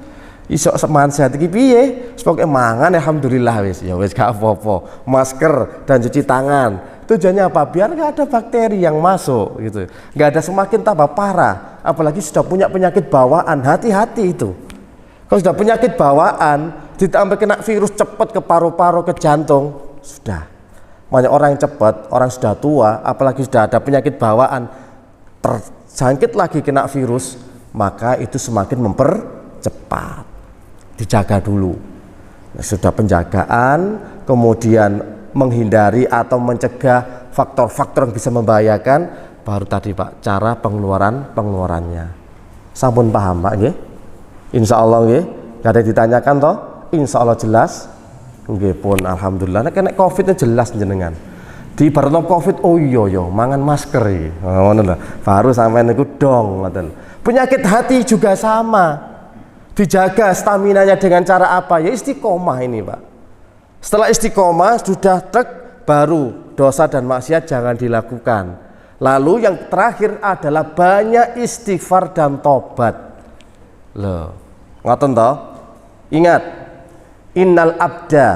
Iso semangat sehat iki piye? Pokoke mangan alhamdulillah wis. Ya wis gak apa-apa. Masker dan cuci tangan. Tujuannya apa? Biar nggak ada bakteri yang masuk gitu. Nggak ada semakin tambah parah. Apalagi sudah punya penyakit bawaan, hati-hati itu. Kalau sudah penyakit bawaan, ditambah kena virus cepat ke paru-paru, ke jantung, sudah. Banyak orang yang cepat, orang sudah tua, apalagi sudah ada penyakit bawaan, terjangkit lagi kena virus, maka itu semakin mempercepat. Dijaga dulu. Nah, sudah penjagaan, kemudian menghindari atau mencegah faktor-faktor yang bisa membahayakan, baru tadi Pak cara pengeluarannya. Sampun paham Pak nggih? Insya Allah nggih, gak ada ditanyakan toh? Insya Allah jelas. Nggih pun alhamdulillah. Nek kena Covid jelas jenengan. Di baru Covid oh iya mangan masker iki. Ngono lho. Baru sampean niku dong ngoten. Penyakit hati juga sama. Dijaga staminanya dengan cara apa? Ya istiqomah ini Pak. Setelah istiqomah sudah baru dosa dan maksiat jangan dilakukan. Lalu yang terakhir adalah banyak istighfar dan tobat. Loh, ngoten toh? Ingat, innal abda,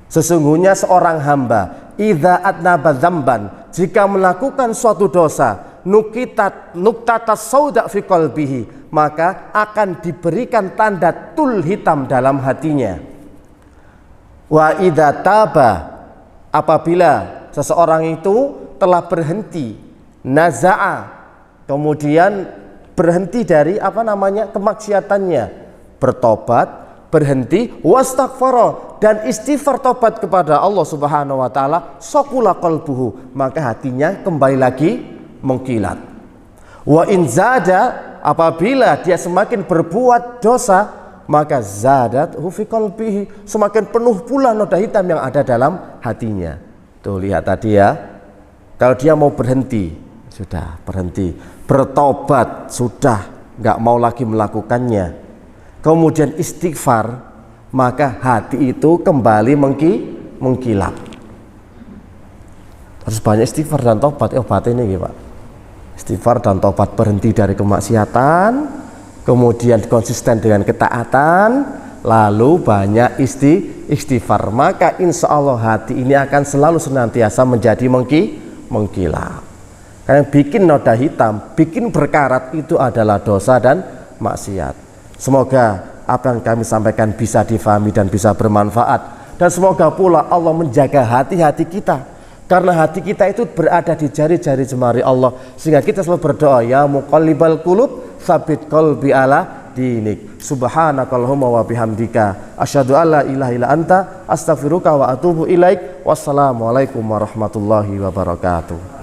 sesungguhnya seorang hamba, idza adnaba dzamban, jika melakukan suatu dosa, nuktatas sauda fi qalbihi, maka akan diberikan tanda tul hitam dalam hatinya. Wa idza taba, apabila seseorang itu telah berhenti, naza'a, kemudian berhenti dari kemaksiatannya, bertobat, berhenti, wastaghfara, dan istighfar tobat kepada Allah Subhanahu wa taala, saqula qalbuhu, maka hatinya kembali lagi mengkilat. Wa in zada, apabila dia semakin berbuat dosa, maka zadat fi qalbihi, semakin penuh pula noda hitam yang ada dalam hatinya. Tuh lihat tadi ya, kalau dia mau berhenti, sudah berhenti, bertobat, sudah nggak mau lagi melakukannya, kemudian istighfar, maka hati itu kembali mengkilat. Harus banyak istighfar dan tobat. Obat ini Pak, istighfar dan tobat, berhenti dari kemaksiatan, kemudian konsisten dengan ketaatan, lalu banyak istighfar, maka insya Allah hati ini akan selalu senantiasa menjadi mengkilat. Karena bikin noda hitam, bikin berkarat itu adalah dosa dan maksiat. Semoga apa yang kami sampaikan bisa difahami dan bisa bermanfaat, dan semoga pula Allah menjaga hati-hati kita, karena hati kita itu berada di jari-jari jemari Allah, sehingga kita selalu berdoa, ya muqallibal qulub tsabit qalbi ala dinik. Subhanakallahumma wa bihamdika asyhadu alla ilaha illa anta astaghfiruka wa atubu ilaik. Wassalamualaikum warahmatullahi wabarakatuh.